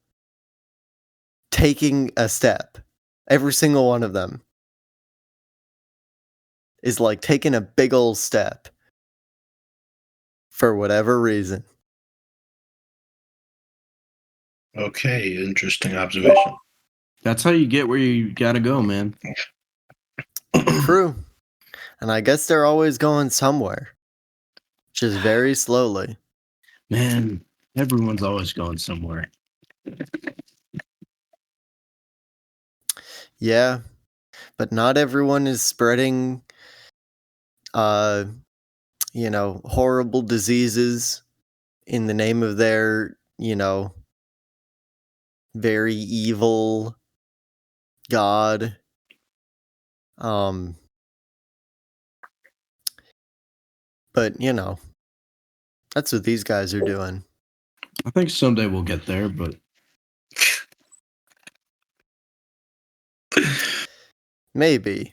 taking a step. Every single one of them is like taking a big old step for whatever reason. Okay, interesting observation. That's how you get where you gotta go, man. True. And I guess they're always going somewhere. Just very slowly. Man, everyone's always going somewhere. Yeah. But not everyone is spreading horrible diseases in the name of their, very evil god. But that's what these guys are doing. I think someday we'll get there, but Maybe.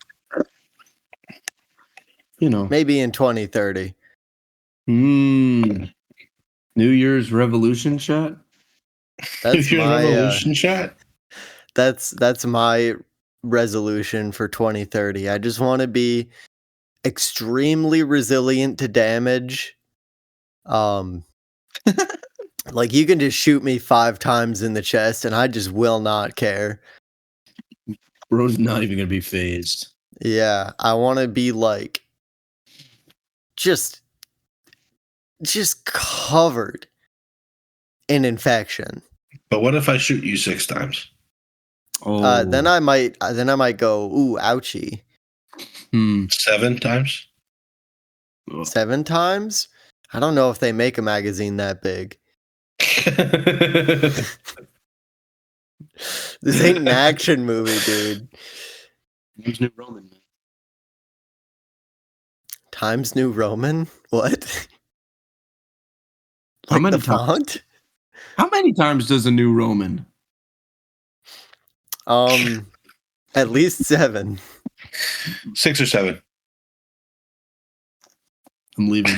Maybe in 2030. New Year's revolution shot. That's Your my revolution shot. that's my resolution for 2030. I just want to be extremely resilient to damage. Like you can just shoot me 5 times in the chest and I just will not care. Bro's not even gonna be phased. Yeah, I want to be like just covered in infection. But what if I shoot you 6 times? Oh, Then I might go, ooh, ouchie. 7 times? 7 times? I don't know if they make a magazine that big. This ain't an action movie, dude. Times New Roman. Man. Times New Roman? What? How Like many the times? font? How many times does a New Roman? At least 7. 6 or 7. I'm leaving.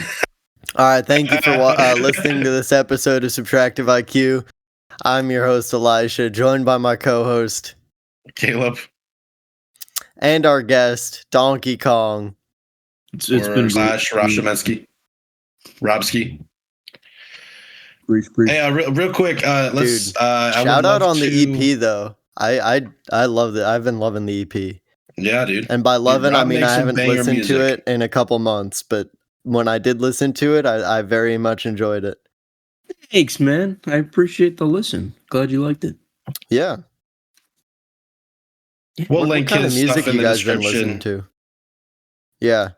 All right, thank you for listening to this episode of Subtractive IQ. I'm your host, Elisha, joined by my co-host Caleb. and our guest, Donkey Kong. It's been slash Rob Shemenski. Robski. Preach. Hey, real quick, let's Dude, shout out on the EP though. I love it. I've been loving the EP. Yeah, dude. And by loving, Rob I mean makes I some haven't banger listened to music. it in a couple months, but when I did listen to it, I very much enjoyed it. Thanks, man. I appreciate the listen. Glad you liked it. Yeah. We'll What link kind of his music stuff in you the guys been listening description. to? Yeah.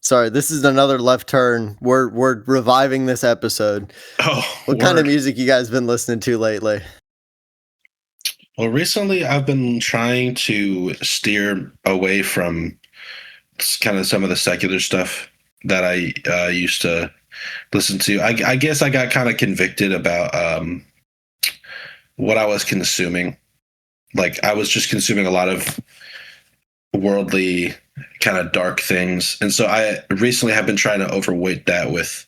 Sorry, this is another left turn. We're reviving this episode. Oh, What kind of word. music you guys been listening to lately? Well, recently I've been trying to steer away from kind of some of the secular stuff that I used to listen to. I guess I got kind of convicted about what I was consuming. Like I was just consuming a lot of worldly kind of dark things. And so I recently have been trying to overweight that with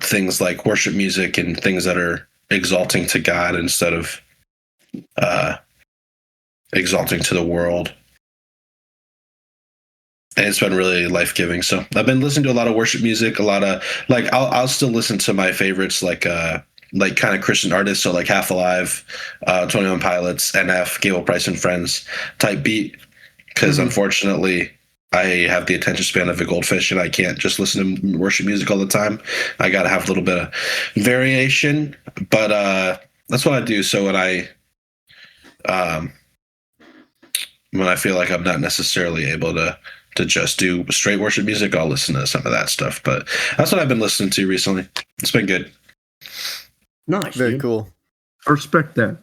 things like worship music and things that are exalting to God instead of exalting to the world. And it's been really life-giving. So I've been listening to a lot of worship music, a lot of like I'll still listen to my favorites like kind of Christian artists, so like Half Alive, 21 Pilots, NF, Gable Price and Friends type beat. Because unfortunately I have the attention span of a goldfish and I can't just listen to worship music all the time. I gotta have a little bit of variation. But that's what I do. So when I feel like I'm not necessarily able to just do straight worship music, I'll listen to some of that stuff. But that's what I've been listening to recently. It's been good. Nice. Very dude. cool. I respect that.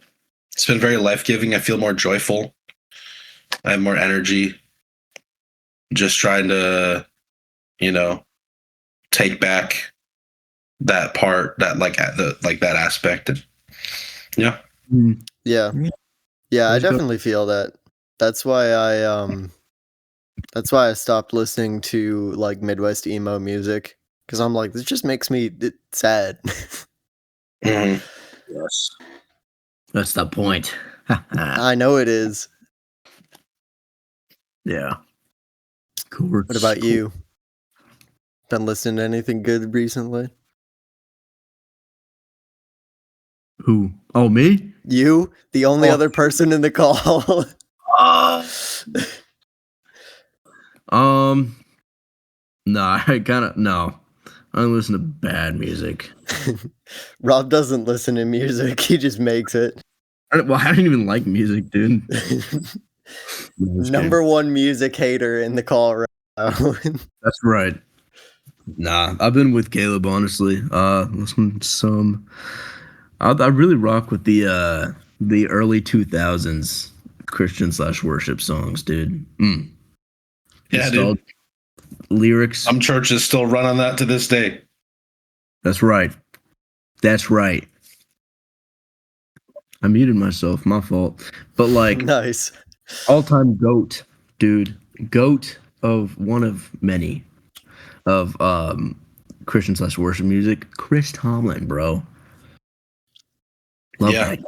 It's been very life-giving. I feel more joyful. I have more energy. Just trying to, take back that part, that that aspect. And, yeah. Yeah. Yeah, I definitely feel that. That's why I stopped listening to like Midwest emo music because I'm like, this just makes me sad. Mhm. Yes. That's the point. I know it is. Yeah. Cool. What about you? Been listening to anything good recently? Who? Oh, me? You, the only other person in the call. Nah, no. I don't listen to bad music. Rob doesn't listen to music; he just makes it. I don't even like music, dude. Number one music hater in the call right now. That's right. Nah, I've been with Caleb, honestly. Listen to some. I really rock with the early 2000s Christian / worship songs, dude. Yeah, dude. Lyrics. Some churches still run on that to this day. That's right. I muted myself. My fault. But like, Nice. all-time GOAT, dude. GOAT of one of many of Christian / worship music. Chris Tomlin, bro. Love that.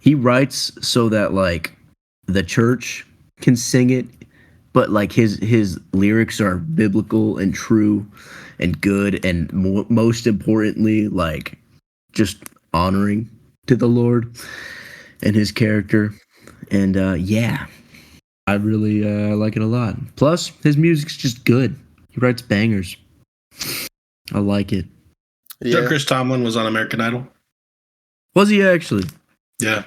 He writes so that like the church can sing it, but like his lyrics are biblical and true and good, and most importantly, like just honoring to the Lord and his character. And yeah, I really like it a lot. Plus, his music's just good. He writes bangers. I like it. Yeah. Sure, Chris Tomlin was on American Idol. Was he actually? Yeah.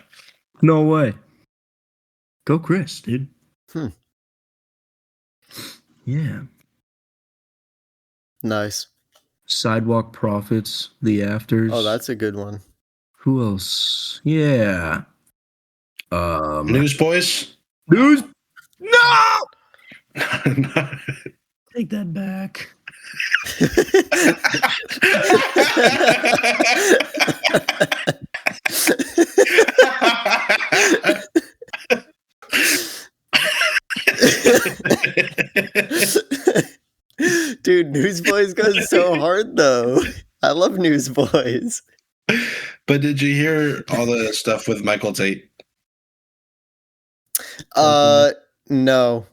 No way. Go Chris, dude. Yeah. Nice. Sidewalk Prophets, The Afters. Oh, that's a good one. Who else? Yeah. Newsboys? News. No! Take that back. Dude, Newsboys goes so hard though. I love Newsboys. But did you hear all the stuff with Michael Tate? No.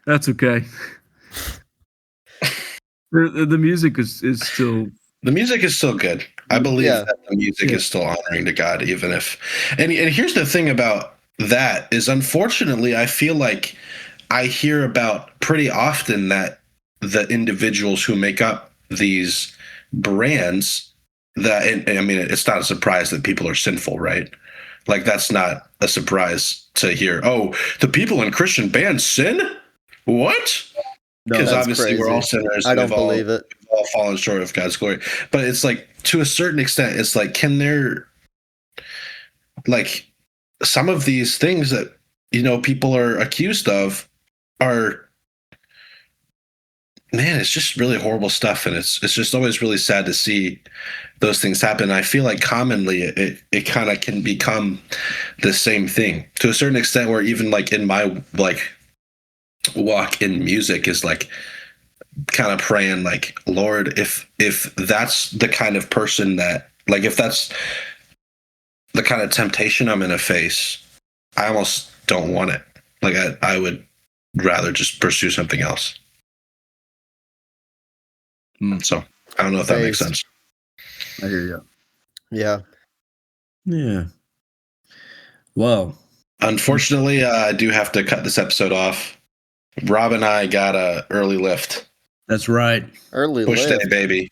That's okay. The music is still. The music is still good. I believe Yeah. that the music is still honoring to God, even if. And here's the thing about that is, unfortunately, I feel like I hear about pretty often that the individuals who make up these brands, that, and I mean, it's not a surprise that people are sinful, right? Like, that's not a surprise to hear. Oh, the people in Christian bands sin? What? No, Because that's obviously we're crazy. all sinners. I don't We've all- believe it. we've all fallen short of God's glory. But it's like, to a certain extent, it's like, can there, like, some of these things that, people are accused of are, man, it's just really horrible stuff. And it's just always really sad to see those things happen. I feel like commonly it kind of can become the same thing to a certain extent, where even like in my like walk in music is like kind of praying like, Lord, if that's the kind of person that, like, if that's the kind of temptation I'm gonna face, I almost don't want it. Like I would rather just pursue something else. So I don't know if that makes sense. I hear you. Yeah. Yeah. Well, Unfortunately, I do have to cut this episode off. Rob and I got a early lift. that's right. Early Push lift. day, baby.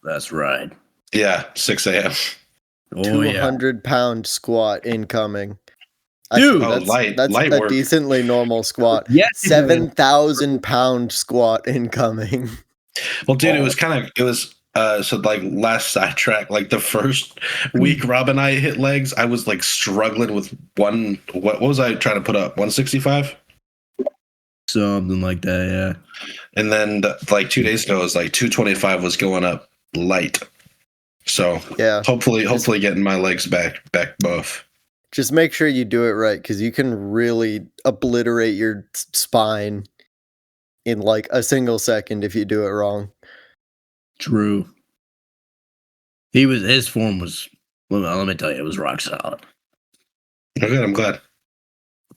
That's right. Yeah, 6 a.m. Oh yeah. 200-pound squat incoming. Dude! Oh, that's light a work. decently normal squat. Yes. 7,000-pound squat incoming. Well, dude, it was so like last sidetrack, like the first week Rob and I hit legs, I was like struggling with what was I trying to put up? 165? Something like that, yeah. And then like 2 days ago, it was like 225 was going up light. So Yeah. hopefully getting my legs back both. Just make sure you do it right, because you can really obliterate your spine in like a single second if you do it wrong. True. His form was, well, let me tell you, it was rock solid. Okay, I'm glad.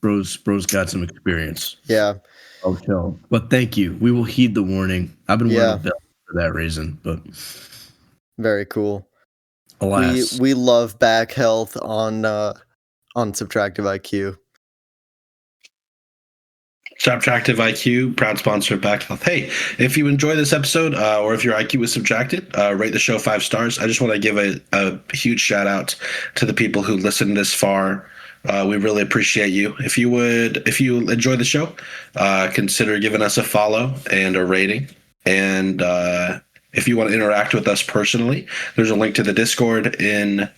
Bro's got some experience. Yeah. Okay. But thank you. We will heed the warning. I've been wearing a belt for that reason, but Very cool. alas. We love back health on Subtractive IQ. Subtractive IQ, proud sponsor of Back Health. Hey, if you enjoy this episode, or if your IQ was subtracted, rate the show 5 stars. I just want to give a huge shout out to the people who listened this far. We really appreciate you. If you enjoy the show, consider giving us a follow and a rating. And if you want to interact with us personally, there's a link to the Discord in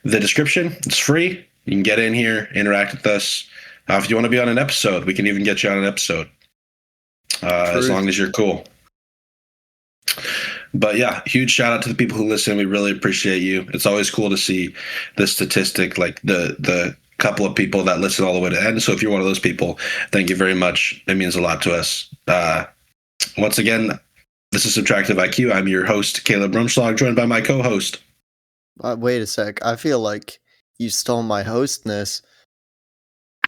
the description. It's free. You can get in here, interact with us. If you want to be on an episode, we can even get you on an episode, as long as you're cool. But yeah, huge shout out to the people who listen. We really appreciate you. It's always cool to see the statistic, like the couple of people that listen all the way to the end. So if you're one of those people, thank you very much. It means a lot to us. Once again, this is Subtractive IQ. I'm your host, Caleb Rumschlag, joined by my co-host. Wait a sec. I feel like you stole my hostness.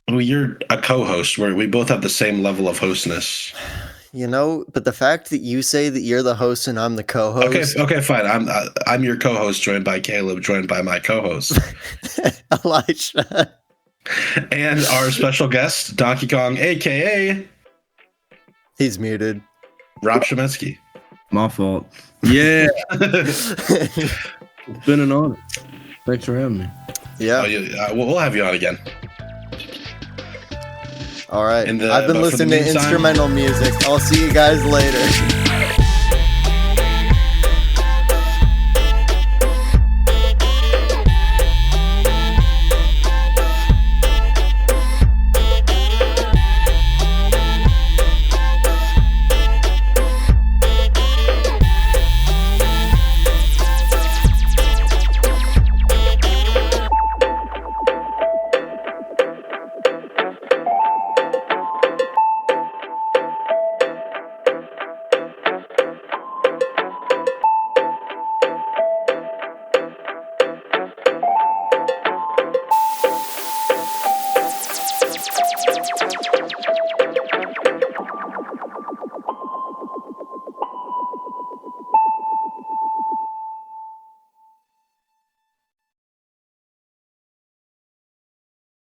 Well, you're a co-host. We both have the same level of hostness. But the fact that you say that you're the host and I'm the co-host. Okay, fine. I'm your co-host, joined by Caleb, joined by my co-host, Elisha. and our special guest, Donkey Kong, aka He's muted. Rob Shemenski. My fault. Yeah. It's been an honor. Thanks for having me. Yeah. We'll have you on again. All right. I've I've been listening to instrumental music. I'll see you guys later.